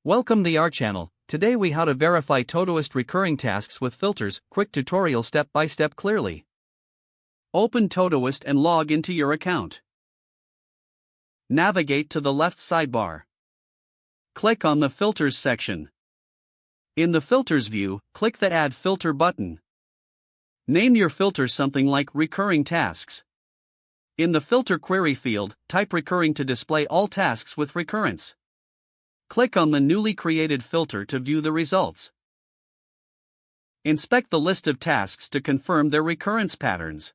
Welcome to our channel. Today we how to verify Todoist recurring tasks with filters. Quick tutorial step by step clearly. Open Todoist and log into your account. Navigate to the left sidebar. Click on the Filters section. In the Filters view, click the Add Filter button. Name your filter something like Recurring Tasks. In the Filter Query field, type Recurring to display all tasks with recurrence. Click on the newly created filter to view the results. Inspect the list of tasks to confirm their recurrence patterns.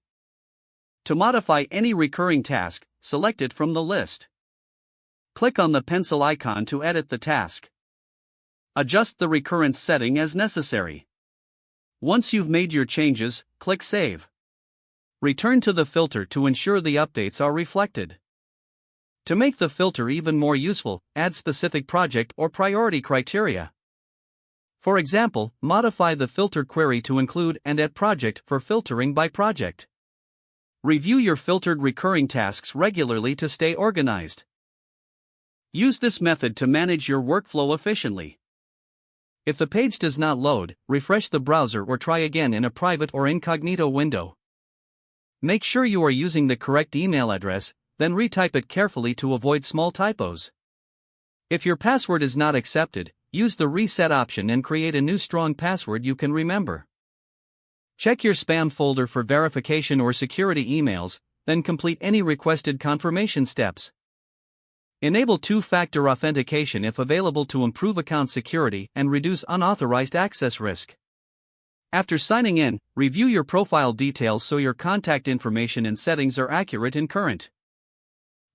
To modify any recurring task, select it from the list. Click on the pencil icon to edit the task. Adjust the recurrence setting as necessary. Once you've made your changes, click Save. Return to the filter to ensure the updates are reflected. To make the filter even more useful, add specific project or priority criteria. For example, modify the filter query to include and add project for filtering by project. Review your filtered recurring tasks regularly to stay organized. Use this method to manage your workflow efficiently. If the page does not load, refresh the browser or try again in a private or incognito window. Make sure you are using the correct email address, then retype it carefully to avoid small typos. If your password is not accepted, use the reset option and create a new strong password you can remember. Check your spam folder for verification or security emails, then complete any requested confirmation steps. Enable two-factor authentication if available to improve account security and reduce unauthorized access risk. After signing in, review your profile details so your contact information and settings are accurate and current.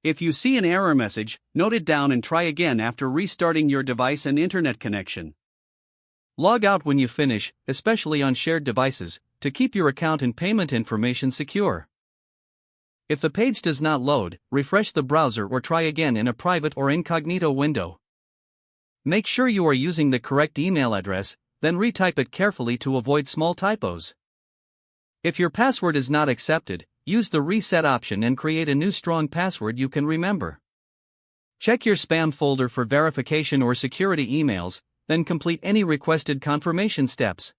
If you see an error message, note it down and try again after restarting your device and internet connection. Log out when you finish, especially on shared devices, to keep your account and payment information secure. If the page does not load, refresh the browser or try again in a private or incognito window. Make sure you are using the correct email address, then retype it carefully to avoid small typos. If your password is not accepted, use the reset option and create a new strong password you can remember. Check your spam folder for verification or security emails, then complete any requested confirmation steps.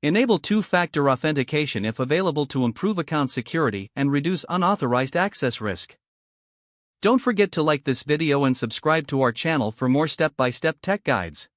Enable two-factor authentication if available to improve account security and reduce unauthorized access risk. Don't forget to like this video and subscribe to our channel for more step-by-step tech guides.